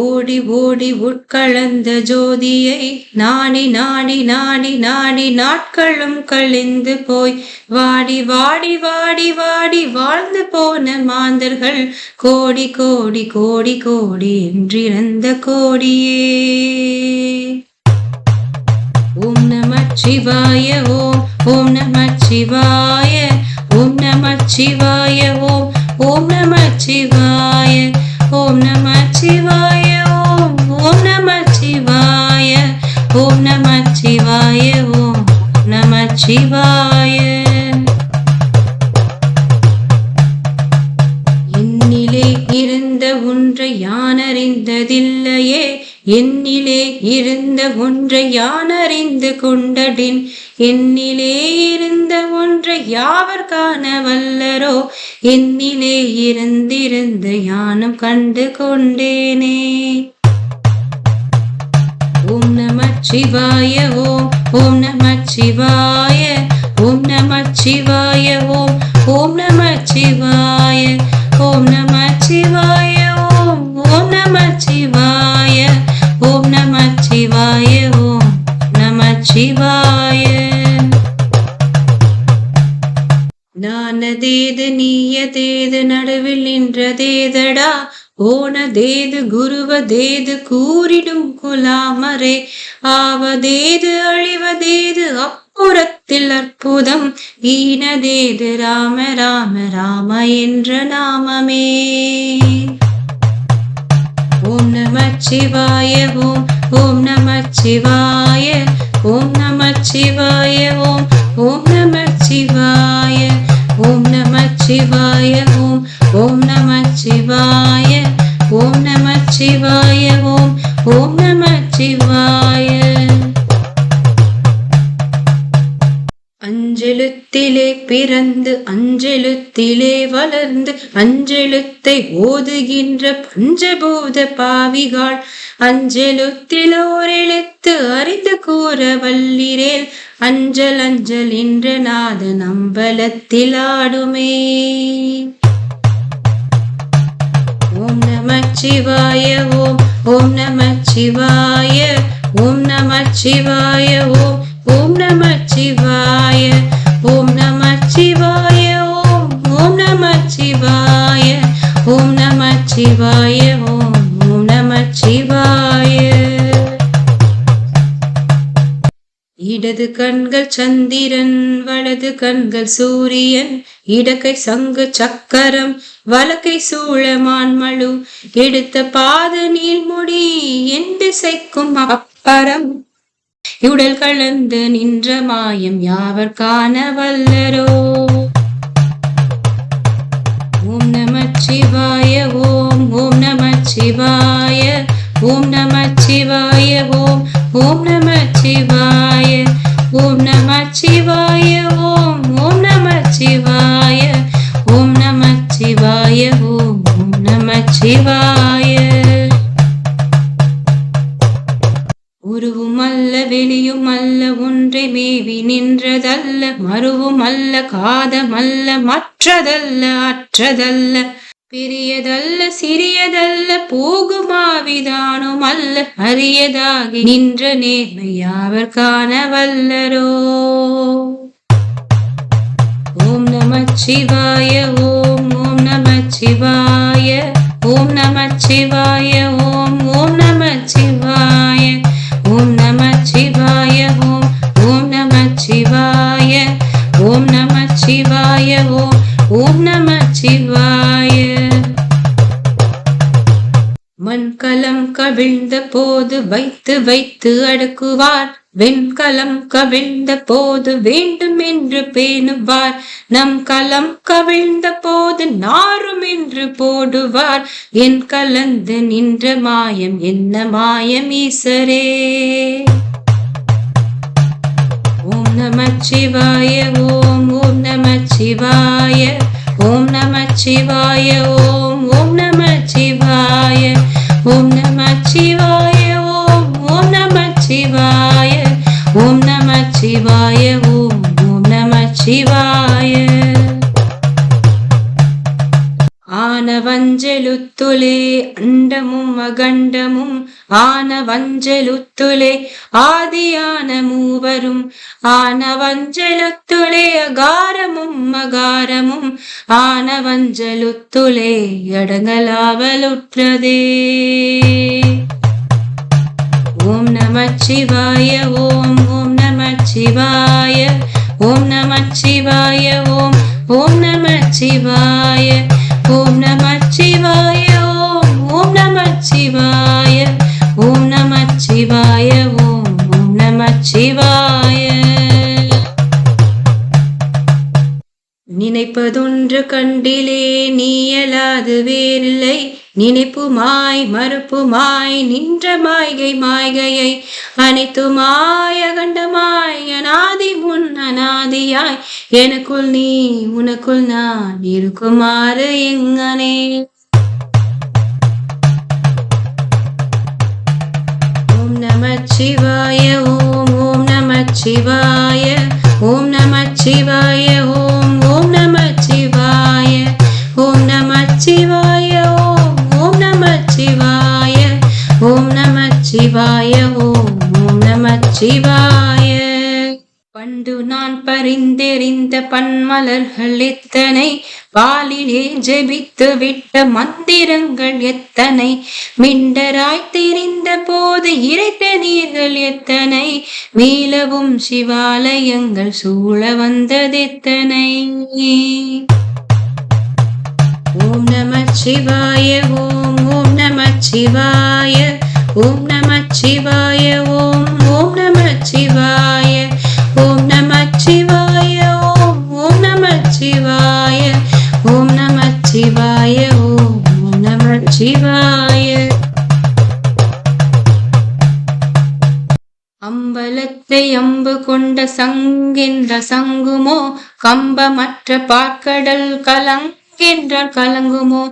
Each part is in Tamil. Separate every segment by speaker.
Speaker 1: ஓடி ஓடி உட்கலந்த ஜோதியை நாடி நாடி நாடி நாடி நாட்களும் கழிந்து போய் வாடி வாடி வாடி வாடி வாழ்ந்து போன மாந்தர்கள் கோடி கோடி கோடி கோடி என்றிருந்த கோடியே. ஓம் நமச்சிவாய ஓம் ஓம் நமச்சிவாய ஓம் நமச்சிவாய ஓம் ஓம் நமச்சிவாய ஓம் நமச்சிவாய ஓம் ஓம் நமச்சிவாய ஓம் நமச்சிவாய ஓம் நமச்சிவாய. என்னிலே இருந்த ஒன்றை யான் அறிந்ததில்லையே, என்னிலே இருந்த ஒன்றை யான் அறிந்து கொண்டடின், என்னிலே இருந்த ஒன்றை யாவர் காண வல்லரோ, என்னிலே இருந்திருந்த யானும் கண்டு கொண்டேனே. ஓம் நமச்சிவாய ஓம் ஓம் நமச்சிவாய ஓம் நமச்சிவாய ஓம் ஓம் நமச்சிவாய ஓம் நமச்சிவாய ஓம் ஓம் நமச்சிவாய ஓம் நமச்சிவாய ஓம் நமச்சிவாய. நானதேது நீயதேது நடுவில் நின்றதேதடா, ஓனதேது குருவதேது கூறிடும் குலாமரே, ஆவதேது அழிவதேது அப்புறத்தில் அற்புதம், ஈனதேது ராம ராம ராம என்ற நாமமே. ஓம் நமச்சிவாய ஓம் ஓம் நமச்சிவாய ஓம் நமச்சிவாய ஓம் ஓம் நமச்சிவாய ஓம் நமச்சிவாய ஓம் ஓம் நமச்சிவாய ஓம் நமச்சிவாய ஓம் ஓம் நமச்சிவாய. அஞ்செழுத்திலே பிறந்து அஞ்செழுத்திலே வளர்ந்து அஞ்செழுத்தை ஓதுகின்ற பஞ்சபூத பாவிகாள், அஞ்செழுத்தில் ஓரெழுத்து அறிந்து கூற வல்லிரேல், அஞ்சல் அஞ்சல் என்ற நாதன் அம்பலத்தில் ஆடுமே. ஓம் நமச்சிவாய ஓம் ஓம் நமச்சிவாய ஓம் நமச்சிவாய ஓம் ஓம் நமச்சிவாய ஓம் நமச்சிவாய ஓம் ஓம் நமச்சிவாய ஓம் நமச்சிவாய ஓம் ஓம் நமச்சிவாய. இடது கண்கள் சந்திரன் வலது கண்கள் சூரியன், இடக்கை சங்கு சக்கரம் வலக்கை சூழமான்மழு, எடுத்த பாத நீள்முடி என் திசைக்கும் அப்பறம், உடல் கலந்து நின்ற மாயம் யாவர் காண வல்லரோ. ஓம் நமச்சிவாய ஓம் ஓம் நமச்சிவாய ஓம் நமச்சிவாய ஓம் ஓம் நமச்சிவாய ஓம் நமச்சிவாய ஓம் ஓம் நமச்சிவாய ஓம் நமச்சிவாய ஓம் ஓம் நமச்சிவாய. உருவும் அல்ல வெளியும் அல்ல ஒன்றை மேவி நின்றதல்ல, மருவும் அல்ல காதமல்ல மற்றதல்ல அற்றதல்ல, பெரியதல்ல சிறியதல்ல போகுமாவிதானும் அல்ல, அரியதாகி நின்ற நேர்மை யாவர் காண வல்லரோ. ஓம் நமச்சிவாய ஓம் ஓம் நமச்சிவாய ஓம் நமச்சிவாய ஓம் ஓம் நமச்சிவாய ஓம் நமச்சிவாய ஓம் ஓம் நமச்சிவாய ஓம் நமச்சிவாய ஓம் ஓம் நமச்சிவாய. மண்கலம் கவிழ்ந்த போது வைத்து வைத்து அடுக்குவார், வெண்கலம் கவிழ்ந்த போது வேண்டும் என்று பேணுவார், நம் கலம் கவிழ்ந்த போது நாரும் என்று போடுவார், என் கலந்து நின்ற மாயம் என்ன மாயம் ஈசரே. ஓம் நமச்சிவாய ஓம் ஓம் நமச்சிவாய ஓம் நமச்சிவாய ஓம் ஓம் நமச்சிவாய ஓம் நமச்சிவாய ஓம் ஓம் நமச்சிவாய ஓம் நமச்சிவாய ஓம் ஓம் நமச்சிவாய. ஆனவன் வஞ்சலுத்துலே அண்டமும் அகண்டமும் ஆன வஞ்சலுத்துலே ஆதியான மூவரும் ஆன வஞ்சலுத்துலே அகாரமும் அகாரமும் ஆன வஞ்சலுத்துலே அடங்கலாவலுற்றதே. ஓம் நமச்சிவாய ஓம் ஓம் நமச்சிவாய ஓம் நமச்சிவாய ஓம் ஓம் நமச்சிவாய ஓம் நமச்சிவாய ஓம் ஓம் நமச்சிவாய ஓம் நமச்சிவாய ஓம் ஓம் நமச்சிவாய. நினைப்பதொன்று கண்டிலே நீயலாது வேறில்லை நினைப்புமாய் மறுப்புமாய் நின்ற மாய்கை மாய்கையை அனைத்துமாய் அகண்டமாய் அநாதி முன் அநாதியாய் எனக்குள் நீ உனக்குள் நான் இருக்குமாறு எங்கனே. ஓம் நமச்சிவாய ஓம் ஓம் நமச்சிவாய ஓம் நமச்சிவாய ஓம் ஓம் நமச்சிவாய ஓம் நமச்சிவாய ஓம் ஓம் நமச்சிவாய ஓம் நமச்சிவாய ஓம் ஓம் நமச்சிவாய. பண்டு நான் பரிந்தெறிந்த பன்மலர்கள் எத்தனை பாலிலே ஜெபித்து விட்ட மந்திரங்கள் எத்தனை மிண்டராய் தெரிந்த போது இறைத்த நீர்கள் எத்தனை மீளவும் சிவாலயங்கள் சூழ வந்ததெத்தனை. ஓம் நமச்சிவாய ஓம் ஓம் நமச்சிவாய ஓம் நமச்சிவாய ஓம் ஓம் நமச்சிவாய ஓம் நமச்சிவாய ஓம் ஓம் நமச்சிவாய ஓம் நமச்சிவாய ஓம் ஓம் நமச்சிவாய. அம்பலத்தை அம்பு கொண்ட சங்கென்ற சங்குமோ கம்பமற்ற பார்க்கடல் கலங்கென்றால் கலங்குமோ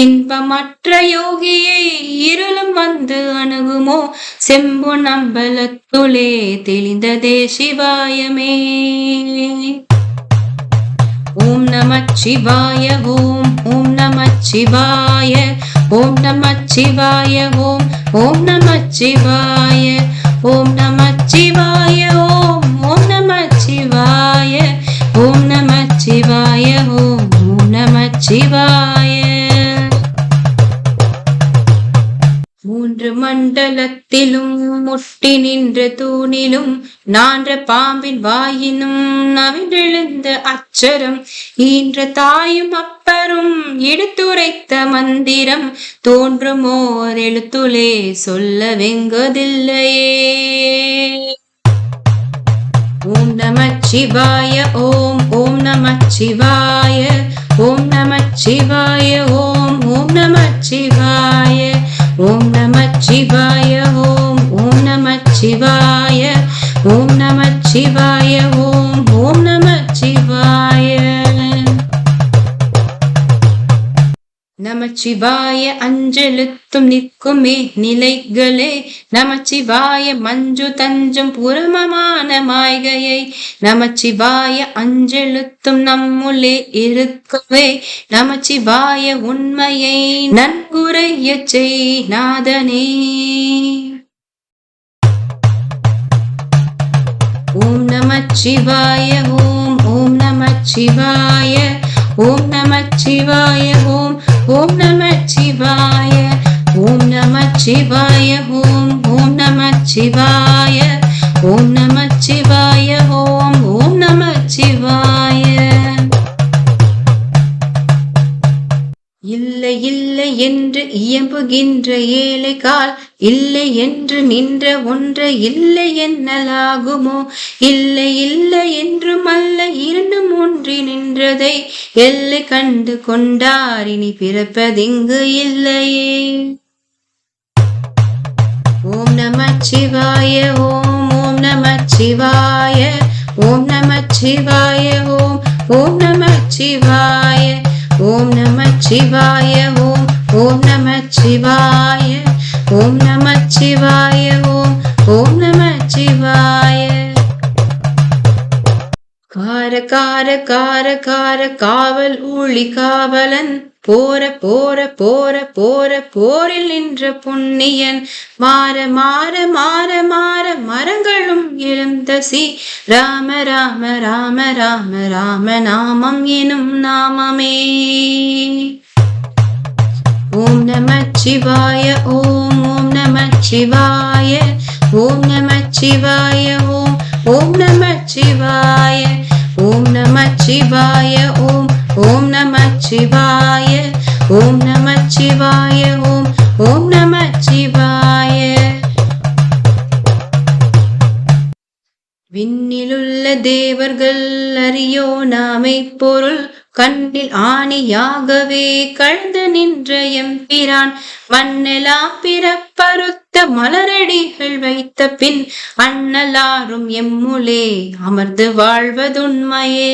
Speaker 1: இன்பமற்ற யோகியை இருளும் வந்து அணுகுமோ செம்பு நம்பலத்துளே தெளிந்ததே சிவாயமே. ஓம் நமச்சிவாய ஓம் ஓம் நமச்சிவாய ஓம் நமச்சிவாய ஓம் ஓம் நமச்சிவாய ஓம் நமச்சிவாய ஓம் ஓம் நமச்சிவாய ஓம் நமச்சிவாய ஓம் ஓம் நமச்சிவாய. மூன்று மண்டலத்திலும் முட்டி நின்ற தூணிலும் நான்ற பாம்பின் வாயினும் நவின்றெழுந்த அச்சரம் ஈன்ற தாயும் அப்பரும் எடுத்துரைத்த மந்திரம் தோன்றுமோர் எழுத்துலே சொல்ல வெங்கதில்லையே. ஓம் நமச்சிவாய ஓம் ஓம் நமச்சிவாய ஓம் நமச்சிவாய ஓம் ஓம் நமச்சிவாய ஓம் நமச்சிவாய ஓம் ஓம் நமச்சிவாய ஓம் நமச்சிவாய ஓம் ஓம் நமச்சிவாய. நமச்சிவாய அஞ்செழுத்தும் நிற்குமே நிலைகளே நமச்சிவாய மஞ்சு தஞ்சும் புறமமான மாய்கையை நமச்சிவாய அஞ்செழுத்தும் நம்முள்ளே இருக்கவே நமச்சிவாய உண்மையை நன்குரைய செய் நாதனே. ஓம் நமச்சிவாய ஓம் ஓம் நமச்சிவாய ஓம் நமச்சிவாய ஓம் ஓம் நமச்சிவாய ஓம் நமச்சிவாய ஓம் ஓம் நமச்சிவாய ஓம் நமச்சிவாய ஓம் ஓம் நமச்சிவாய. இல்லை இல்லை என்று இயம்புகின்ற ஏழை கால் இல்லை என்று நின்ற ஒன்றை இல்லை என்னலாகுமோ இல்லை இல்லை என்றும் அல்ல இரண்டும் ஒன்றி நின்றதை எல்லை கண்டு கொண்டாரினி பிறப்பதிங்கு இல்லையே. ஓம் நமச்சிவாய ஓம் ஓம் நமச்சிவாய ஓம் நமச்சிவாய ஓம் ஓம் நமச்சிவாய ஓம் நமச்சிவாய ஓம் ஓம் நமச்சிவாய ஓம் நமச்சிவாய ஓம் ஓம் நமச்சிவாய. கார கார கார கார காவல் ஊழி காவலன் போர போர போர போர போரில் நின்ற புண்ணியன் மாற மாற மாற மாற மரங்களும் எழுந்தசி ராம ராம ராம ராம ராம நாமம் எனும் நாமமே. ஓம் நமச்சிவாய ஓம் ஓம் நமச்சிவாய ஓம் நமச்சிவாய ஓம் ஓம் நமச்சிவாய ஓம் நமச்சிவாய ஓம் ஓம் நமச்சிவாய ஓம் நமச்சிவாய ஓம் ஓம் நமச்சிவாய. விண்ணிலுள்ள தேவர்கள் அறியோ நாமை பொருள் கண்ணில் ஆணியாகவே கழ்ந்து நின்ற எம்பிரான் மண்ணெலாம் பிறப்பறுத்த மலரடிகள் வைத்த பின் அண்ணலாரும் எம்முலே அமர்ந்து வாழ்வதுண்மையே.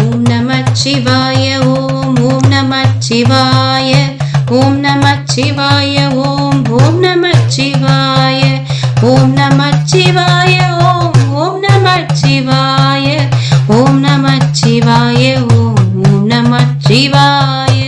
Speaker 1: ஓம் நமச்சிவாய ஓம் ஓம் நமச்சிவாய ஓம் நமச்சிவாய ஓம் ஓம் நமச்சிவாய ஓம் நமச்சிவாய ஓம் ஓம் நமச்சிவாய ஓம் நமச்சிவாய ஓம் ஓம் நமச்சிவாய.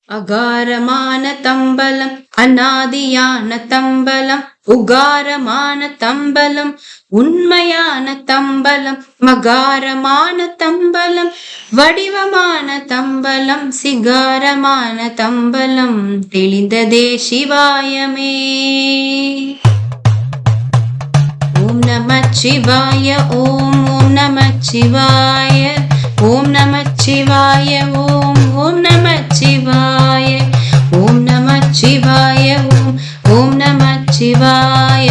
Speaker 1: அகாரமான தம்பலம் அநாதியான தம்பலம் உகாரமான தம்பலம் உண்மையான தம்பலம் மகாரமான தம்பலம் வடிவமான தம்பலம் சிகாரமான தம்பலம் தெளிந்ததே சிவாயமே. ஓம் நமச்சிவாய ஓம் ஓம் நமச்சிவாய ஓம் நமச்சிவாய ஓம் ஓம் நமச்சிவாய ஓம் நமச்சிவாய ஓம் ஓம் நமச்சிவாய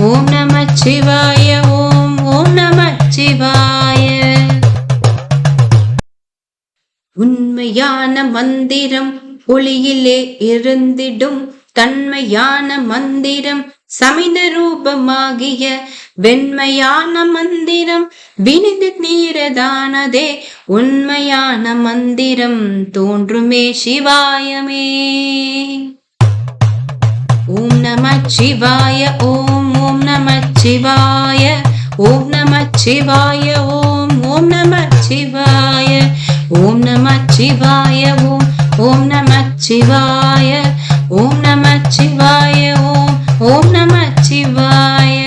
Speaker 1: ஓம் நமச்சிவாய ஓம் ஓம் நமச்சிவாய. உண்மையான மந்திரம் ஒளியிலே இருந்திடும் தன்மையான மந்திரம் சமித ரூபமாகிய வெண்மையான மந்திரம் வினிது நீரதானதே உண்மையான மந்திரம் தோன்றுமே சிவாயமே. ஓம் நமச்சிவாய ஓம் ஓம் நமச்சிவாய ஓம் நமச்சிவாய ஓம் ஓம் நமச்சிவாய ஓம் நமச்சிவாய ஓம் ஓம் நமச்சிவாய ஓம் நமச்சிவாய ஓம் ஓம் நமச்சிவாய.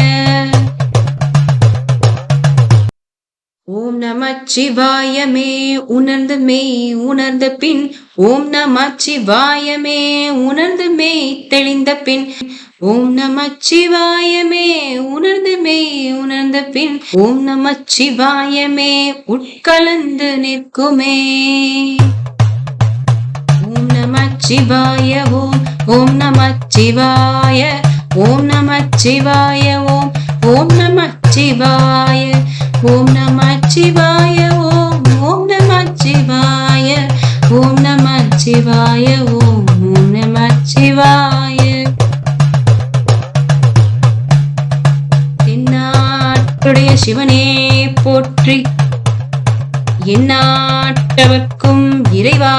Speaker 1: ஓம் நமச்சிவாயமே உணர்ந்து மெய் உணர்ந்த பின் ஓம் நமச்சிவாயமே உணர்ந்து மெய் தெளிந்த பின் ஓம் நமச்சிவாயமே உணர்ந்து மெய் உணர்ந்த பின் ஓம் நமச்சிவாயமே உட்கலந்து நிற்குமே. ஓம் நமச்சிவாய ஓம் ஓம் நமச்சிவாய ஓம் நமச்சிவாய ஓம் ஓம் நமச்சிவாய ஓம் நமச்சிவாய ஓம் ஓம் நமச்சிவாய ஓம் நமச்சிவாய ஓம் ஓம் நமச்சிவாய. தென்னாட்டுடைய சிவனே போற்றி எந்நாட்டவர்க்கும் இறைவா